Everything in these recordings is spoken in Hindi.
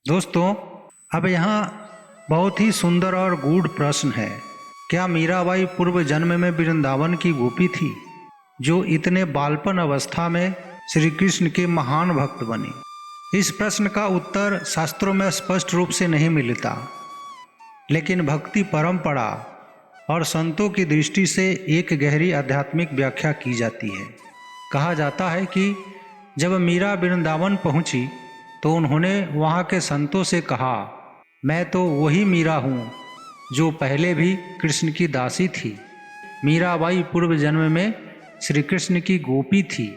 दोस्तों, अब यहाँ बहुत ही सुंदर और गूढ़ प्रश्न है। क्या मीराबाई पूर्व जन्म में वृंदावन की गोपी थी जो इतने बालपन अवस्था में श्री कृष्ण के महान भक्त बनी? इस प्रश्न का उत्तर शास्त्रों में स्पष्ट रूप से नहीं मिलता, लेकिन भक्ति परंपरा और संतों की दृष्टि से एक गहरी आध्यात्मिक व्याख्या की जाती है। कहा जाता है कि जब मीरा वृंदावन पहुंची तो उन्होंने वहां के संतों से कहा, मैं तो वही मीरा हूँ जो पहले भी कृष्ण की दासी थी। मीराबाई पूर्व जन्म में श्री कृष्ण की गोपी थी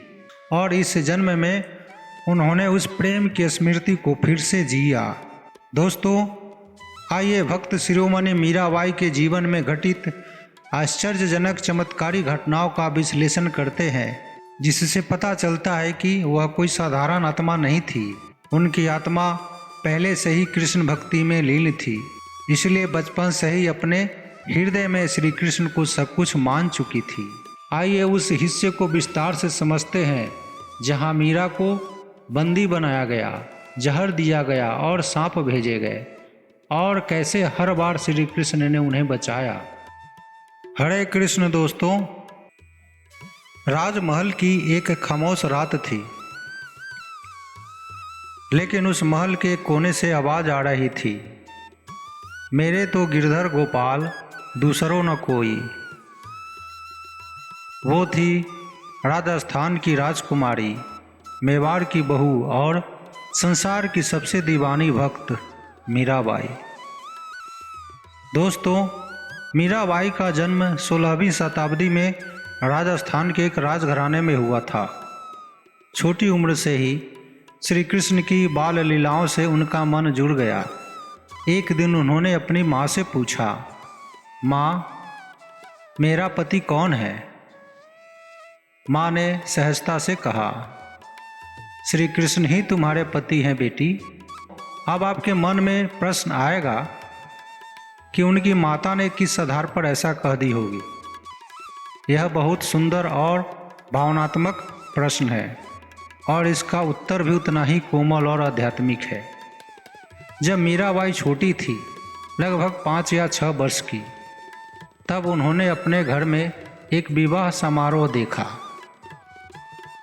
और इस जन्म में उन्होंने उस प्रेम की स्मृति को फिर से जिया। दोस्तों, आइए भक्त शिरोमणि मीराबाई के जीवन में घटित आश्चर्यजनक चमत्कारी घटनाओं का विश्लेषण करते हैं, जिससे पता चलता है कि वह कोई साधारण आत्मा नहीं थी। उनकी आत्मा पहले से ही कृष्ण भक्ति में लीन थी, इसलिए बचपन से ही अपने हृदय में श्री कृष्ण को सब कुछ मान चुकी थी। आइए उस हिस्से को विस्तार से समझते हैं जहां मीरा को बंदी बनाया गया, जहर दिया गया और सांप भेजे गए, और कैसे हर बार श्री कृष्ण ने उन्हें बचाया। हरे कृष्ण। दोस्तों, राजमहल की एक खामोश रात थी, लेकिन उस महल के कोने से आवाज आ रही थी, मेरे तो गिरधर गोपाल दूसरों न कोई। वो थी राजस्थान की राजकुमारी, मेवाड़ की बहू और संसार की सबसे दीवानी भक्त मीराबाई। दोस्तों, मीराबाई का जन्म 16वीं शताब्दी में राजस्थान के एक राजघराने में हुआ था। छोटी उम्र से ही श्री कृष्ण की बाल लीलाओं से उनका मन जुड़ गया। एक दिन उन्होंने अपनी माँ से पूछा, माँ, मेरा पति कौन है? माँ ने सहजता से कहा, श्री कृष्ण ही तुम्हारे पति हैं बेटी। अब आपके मन में प्रश्न आएगा कि उनकी माता ने किस आधार पर ऐसा कह दी होगी। यह बहुत सुंदर और भावनात्मक प्रश्न है और इसका उत्तर भी उतना ही कोमल और आध्यात्मिक है। जब मीराबाई छोटी थी, लगभग 5 या 6 वर्ष की, तब उन्होंने अपने घर में एक विवाह समारोह देखा।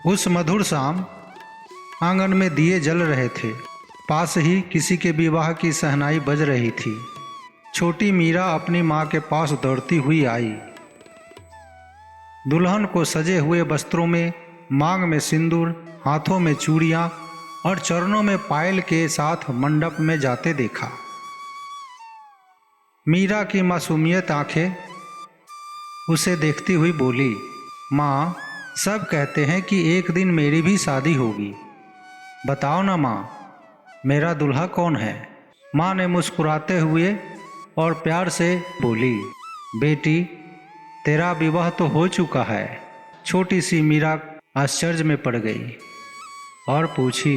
उस मधुर शाम आंगन में दिए जल रहे थे, पास ही किसी के विवाह की शहनाई बज रही थी। छोटी मीरा अपनी माँ के पास दौड़ती हुई आई। दुल्हन को सजे हुए वस्त्रों में, मांग में सिंदूर, हाथों में चूड़ियाँ और चरणों में पायल के साथ मंडप में जाते देखा। मीरा की मासूमियत आंखें उसे देखती हुई बोली, माँ, सब कहते हैं कि एक दिन मेरी भी शादी होगी। बताओ ना माँ, मेरा दूल्हा कौन है? माँ ने मुस्कुराते हुए और प्यार से बोली, बेटी, तेरा विवाह तो हो चुका है। छोटी सी मीरा आश्चर्य में पड़ गई और पूछी,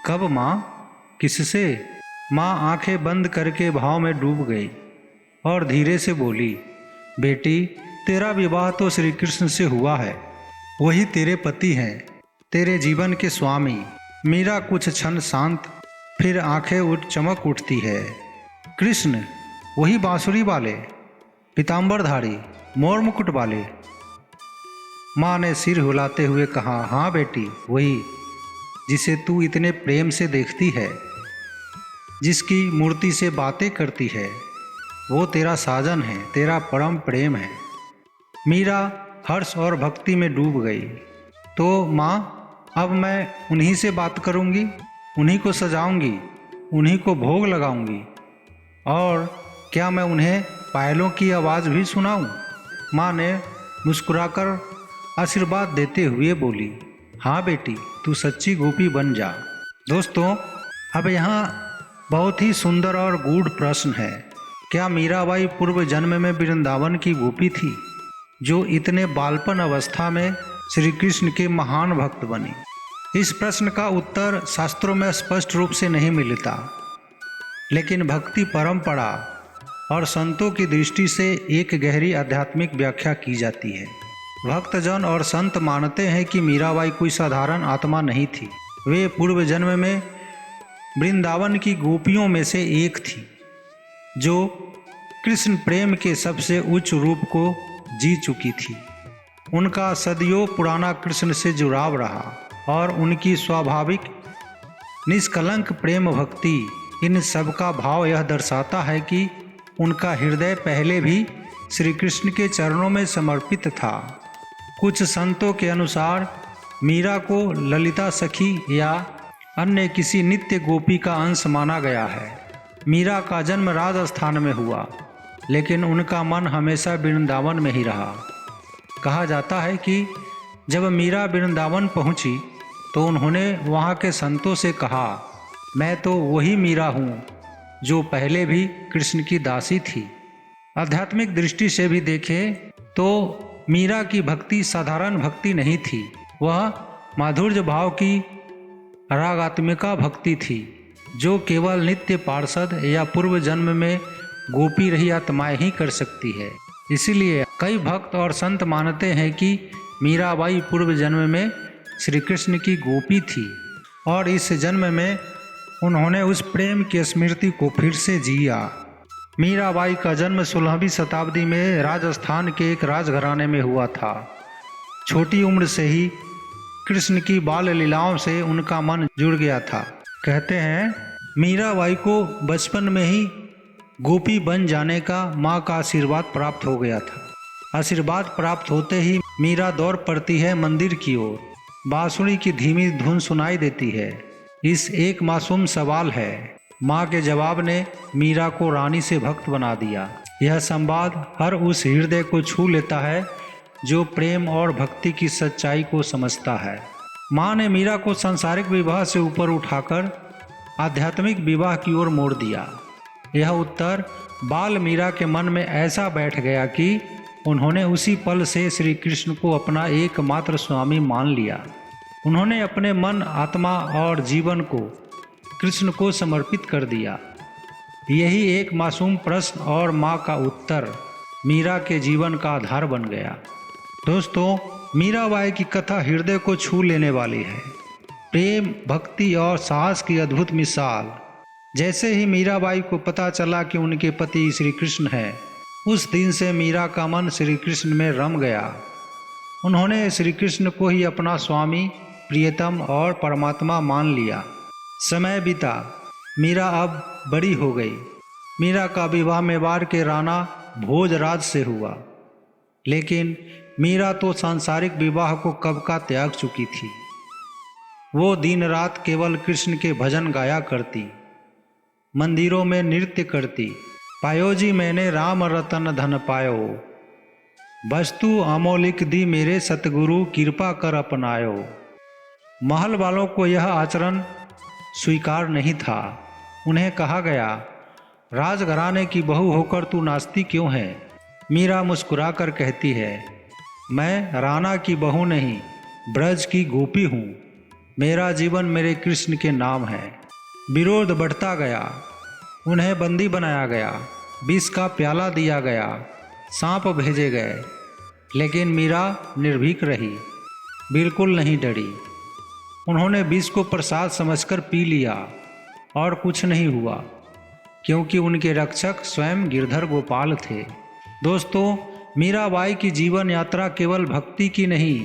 कब माँ, किससे? माँ आंखें बंद करके भाव में डूब गई और धीरे से बोली, बेटी, तेरा विवाह तो श्री कृष्ण से हुआ है। वही तेरे पति हैं, तेरे जीवन के स्वामी। मीरा कुछ क्षण शांत, फिर आंखें चमक उठती है। कृष्ण, वही बांसुरी वाले, पीताम्बरधारी, मोर मुकुट वाले? माँ ने सिर हिलाते हुए कहा, हाँ बेटी, वही जिसे तू इतने प्रेम से देखती है, जिसकी मूर्ति से बातें करती है, वो तेरा साजन है, तेरा परम प्रेम है। मीरा हर्ष और भक्ति में डूब गई। तो माँ, अब मैं उन्हीं से बात करूँगी, उन्हीं को सजाऊंगी, उन्हीं को भोग लगाऊंगी, और क्या मैं उन्हें पायलों की आवाज़ भी सुनाऊं? माँ ने मुस्कुराकर आशीर्वाद देते हुए बोली, हाँ बेटी, तू सच्ची गोपी बन जा। दोस्तों, अब यहाँ बहुत ही सुंदर और गूढ़ प्रश्न है। क्या मीराबाई पूर्व जन्म में वृंदावन की गोपी थी जो इतने बालपन अवस्था में श्री कृष्ण के महान भक्त बनी? इस प्रश्न का उत्तर शास्त्रों में स्पष्ट रूप से नहीं मिलता, लेकिन भक्ति परंपरा और संतों की दृष्टि से एक गहरी आध्यात्मिक व्याख्या की जाती है। भक्तजन और संत मानते हैं कि मीराबाई कोई साधारण आत्मा नहीं थी। वे पूर्व जन्म में वृंदावन की गोपियों में से एक थी, जो कृष्ण प्रेम के सबसे उच्च रूप को जी चुकी थी। उनका सदियों पुराना कृष्ण से जुड़ाव रहा और उनकी स्वाभाविक निष्कलंक प्रेम भक्ति, इन सब का भाव यह दर्शाता है कि उनका हृदय पहले भी श्री कृष्ण के चरणों में समर्पित था। कुछ संतों के अनुसार मीरा को ललिता सखी या अन्य किसी नित्य गोपी का अंश माना गया है। मीरा का जन्म राजस्थान में हुआ, लेकिन उनका मन हमेशा वृंदावन में ही रहा। कहा जाता है कि जब मीरा वृंदावन पहुंची तो उन्होंने वहां के संतों से कहा, मैं तो वही मीरा हूँ जो पहले भी कृष्ण की दासी थी। आध्यात्मिक दृष्टि से भी देखें तो मीरा की भक्ति साधारण भक्ति नहीं थी, वह माधुर्य भाव की रागात्मिका भक्ति थी, जो केवल नित्य पार्षद या पूर्व जन्म में गोपी रही आत्माएं ही कर सकती है। इसीलिए कई भक्त और संत मानते हैं कि मीराबाई पूर्व जन्म में श्री कृष्ण की गोपी थी और इस जन्म में उन्होंने उस प्रेम की स्मृति को फिर से जिया। मीराबाई का जन्म 16वीं शताब्दी में राजस्थान के एक राजघराने में हुआ था। छोटी उम्र से ही कृष्ण की बाल लीलाओं से उनका मन जुड़ गया था। कहते हैं मीराबाई को बचपन में ही गोपी बन जाने का माँ का आशीर्वाद प्राप्त हो गया था। आशीर्वाद प्राप्त होते ही मीरा दौड़ पड़ती है मंदिर की ओर। बांसुरी की धीमी धुन सुनाई देती है। इस एक मासूम सवाल है। माँ के जवाब ने मीरा को रानी से भक्त बना दिया। यह संवाद हर उस हृदय को छू लेता है जो प्रेम और भक्ति की सच्चाई को समझता है। माँ ने मीरा को सांसारिक विवाह से ऊपर उठाकर आध्यात्मिक विवाह की ओर मोड़ दिया। यह उत्तर बाल मीरा के मन में ऐसा बैठ गया कि उन्होंने उसी पल से श्री कृष्ण को अपना एकमात्र स्वामी मान लिया। उन्होंने अपने मन, आत्मा और जीवन को कृष्ण को समर्पित कर दिया। यही एक मासूम प्रश्न और माँ का उत्तर मीरा के जीवन का आधार बन गया। दोस्तों, मीराबाई की कथा हृदय को छू लेने वाली है। प्रेम, भक्ति और साहस की अद्भुत मिसाल। जैसे ही मीराबाई को पता चला कि उनके पति श्री कृष्ण हैं, उस दिन से मीरा का मन श्री कृष्ण में रम गया। उन्होंने श्री कृष्ण को ही अपना स्वामी, प्रियतम और परमात्मा मान लिया। समय बीता, मीरा अब बड़ी हो गई। मीरा का विवाह मेवाड़ के राणा भोजराज से हुआ, लेकिन मीरा तो सांसारिक विवाह को कब का त्याग चुकी थी। वो दिन रात केवल कृष्ण के भजन गाया करती, मंदिरों में नृत्य करती। पायो जी मैंने राम रतन धन पायो, वस्तु अमौलिक दी मेरे सतगुरु कृपा कर अपनायो। महल वालों को यह आचरण स्वीकार नहीं था। उन्हें कहा गया, राजघराने की बहू होकर तू नाचती क्यों है? मीरा मुस्कुराकर कहती है, मैं राणा की बहू नहीं, ब्रज की गोपी हूँ। मेरा जीवन मेरे कृष्ण के नाम है। विरोध बढ़ता गया। उन्हें बंदी बनाया गया, विष का प्याला दिया गया, सांप भेजे गए, लेकिन मीरा निर्भीक रही, बिल्कुल नहीं डरी। उन्होंने विष को प्रसाद समझकर पी लिया और कुछ नहीं हुआ, क्योंकि उनके रक्षक स्वयं गिरधर गोपाल थे। दोस्तों, मीराबाई की जीवन यात्रा केवल भक्ति की नहीं,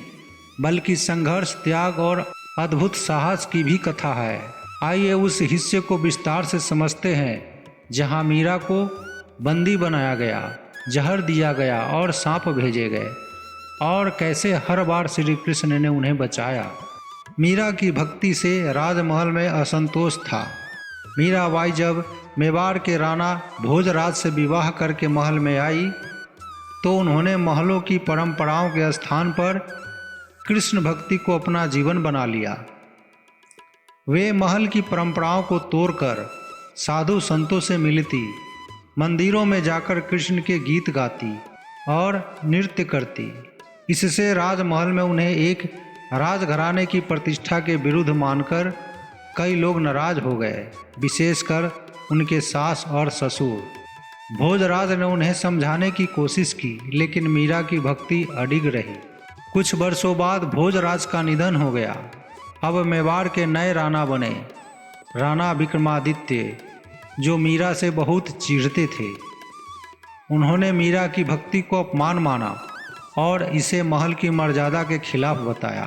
बल्कि संघर्ष, त्याग और अद्भुत साहस की भी कथा है। आइए उस हिस्से को विस्तार से समझते हैं जहां मीरा को बंदी बनाया गया, जहर दिया गया और सांप भेजे गए, और कैसे हर बार श्री कृष्ण ने उन्हें बचाया। मीरा की भक्ति से राजमहल में असंतोष था। मीराबाई जब मेवाड़ के राणा भोजराज से विवाह करके महल में आई, तो उन्होंने महलों की परंपराओं के स्थान पर कृष्ण भक्ति को अपना जीवन बना लिया। वे महल की परंपराओं को तोड़कर साधु संतों से मिलती, मंदिरों में जाकर कृष्ण के गीत गाती और नृत्य करती। इससे राजमहल में उन्हें एक राजघराने की प्रतिष्ठा के विरुद्ध मानकर कई लोग नाराज हो गए, विशेषकर उनके सास और ससुर। भोजराज ने उन्हें समझाने की कोशिश की, लेकिन मीरा की भक्ति अडिग रही। कुछ वर्षों बाद भोजराज का निधन हो गया। अब मेवाड़ के नए राणा बने। राणा विक्रमादित्य, जो मीरा से बहुत चिढ़ते थे, उन्होंने मीरा की भक्ति को अपमान माना और इसे महल की मर्यादा के खिलाफ बताया।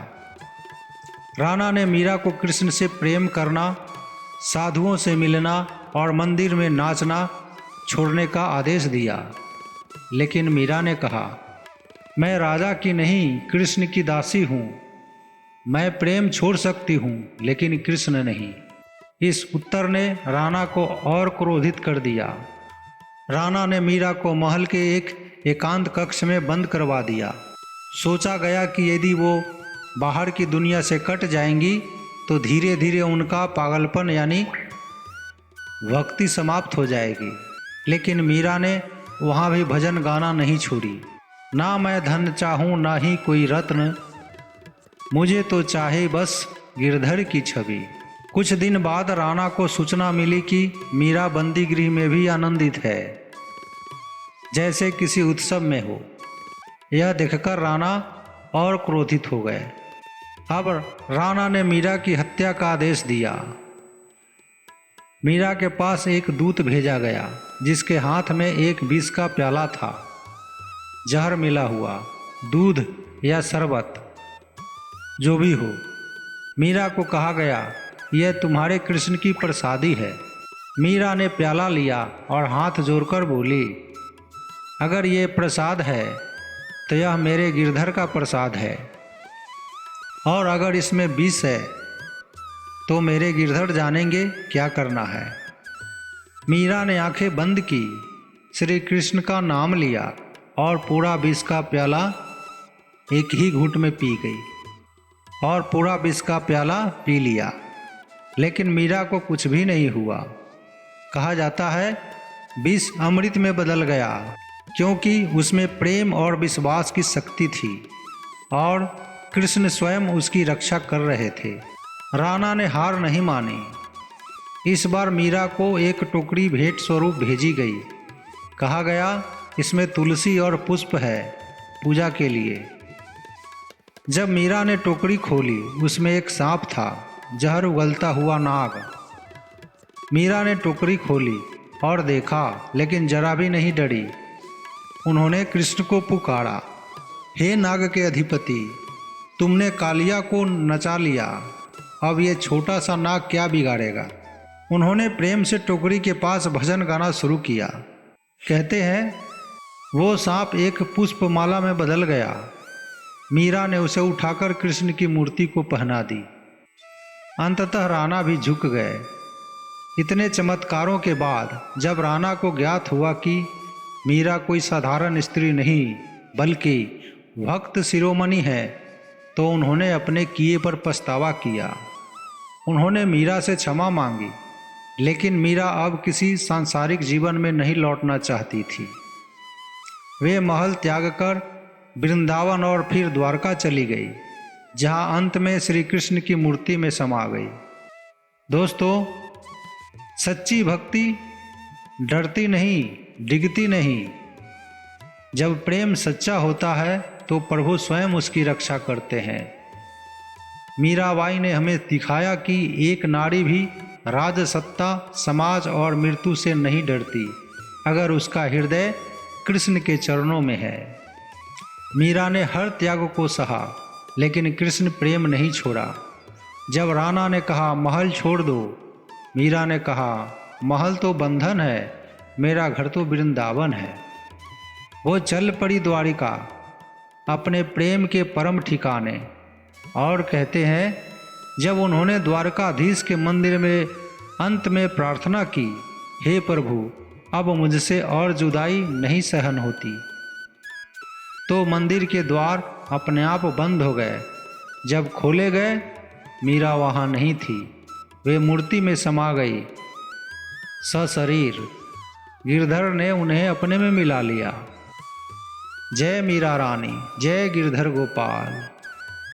राणा ने मीरा को कृष्ण से प्रेम करना, साधुओं से मिलना और मंदिर में नाचना छोड़ने का आदेश दिया। लेकिन मीरा ने कहा, मैं राजा की नहीं कृष्ण की दासी हूँ। मैं प्रेम छोड़ सकती हूँ लेकिन कृष्ण नहीं। इस उत्तर ने राणा को और क्रोधित कर दिया। राणा ने मीरा को महल के एक एकांत कक्ष में बंद करवा दिया। सोचा गया कि यदि वो बाहर की दुनिया से कट जाएंगी तो धीरे धीरे उनका पागलपन यानी भक्ति समाप्त हो जाएगी। लेकिन मीरा ने वहाँ भी भजन गाना नहीं छोड़ी। ना मैं धन चाहूँ ना ही कोई रत्न, मुझे तो चाहे बस गिरधर की छवि। कुछ दिन बाद राणा को सूचना मिली कि मीरा बंदी गृह में भी आनंदित है, जैसे किसी उत्सव में हो। यह देखकर राणा और क्रोधित हो गए। अब राणा ने मीरा की हत्या का आदेश दिया। मीरा के पास एक दूत भेजा गया जिसके हाथ में एक विष का प्याला था, जहर मिला हुआ, दूध या शरबत जो भी हो। मीरा को कहा गया, यह तुम्हारे कृष्ण की प्रसादी है। मीरा ने प्याला लिया और हाथ जोड़कर बोली, अगर ये प्रसाद है तो यह मेरे गिरधर का प्रसाद है, और अगर इसमें विष है तो मेरे गिरधर जानेंगे क्या करना है। मीरा ने आंखें बंद की, श्री कृष्ण का नाम लिया और पूरा विष का प्याला एक ही घूंट में पी गई और पूरा विष का प्याला पी लिया। लेकिन मीरा को कुछ भी नहीं हुआ। कहा जाता है विष अमृत में बदल गया, क्योंकि उसमें प्रेम और विश्वास की शक्ति थी और कृष्ण स्वयं उसकी रक्षा कर रहे थे। राणा ने हार नहीं मानी। इस बार मीरा को एक टोकरी भेंट स्वरूप भेजी गई। कहा गया, इसमें तुलसी और पुष्प है पूजा के लिए। जब मीरा ने टोकरी खोली, उसमें एक सांप था, जहर उगलता हुआ नाग। मीरा ने टोकरी खोली और देखा, लेकिन जरा भी नहीं डरी। उन्होंने कृष्ण को पुकारा, हे नाग के अधिपति, तुमने कालिया को नचा लिया, अब ये छोटा सा नाग क्या बिगाड़ेगा। उन्होंने प्रेम से टोकरी के पास भजन गाना शुरू किया। कहते हैं वो सांप एक पुष्पमाला में बदल गया। मीरा ने उसे उठाकर कृष्ण की मूर्ति को पहना दी। अंततः राणा भी झुक गए। इतने चमत्कारों के बाद जब राणा को ज्ञात हुआ कि मीरा कोई साधारण स्त्री नहीं बल्कि भक्त शिरोमणि है, तो उन्होंने अपने किए पर पछतावा किया। उन्होंने मीरा से क्षमा मांगी, लेकिन मीरा अब किसी सांसारिक जीवन में नहीं लौटना चाहती थी। वे महल त्याग कर वृंदावन और फिर द्वारका चली गई, जहां अंत में श्री कृष्ण की मूर्ति में समा गई। दोस्तों, सच्ची भक्ति डरती नहीं, डिगती नहीं। जब प्रेम सच्चा होता है तो प्रभु स्वयं उसकी रक्षा करते हैं। मीराबाई ने हमें दिखाया कि एक नारी भी राजसत्ता, समाज और मृत्यु से नहीं डरती, अगर उसका हृदय कृष्ण के चरणों में है। मीरा ने हर त्याग को सहा, लेकिन कृष्ण प्रेम नहीं छोड़ा। जब राणा ने कहा महल छोड़ दो, मीरा ने कहा महल तो बंधन है, मेरा घर तो वृंदावन है। वो चल पड़ी द्वारिका, अपने प्रेम के परम ठिकाने। और कहते हैं जब उन्होंने द्वारकाधीश के मंदिर में अंत में प्रार्थना की, हे प्रभु, अब मुझसे और जुदाई नहीं सहन होती, तो मंदिर के द्वार अपने आप बंद हो गए। जब खोले गए, मीरा वहाँ नहीं थी, वे मूर्ति में समा गई सशरीर। गिरधर ने उन्हें अपने में मिला लिया। जय मीरा रानी, जय गिरधर गोपाल।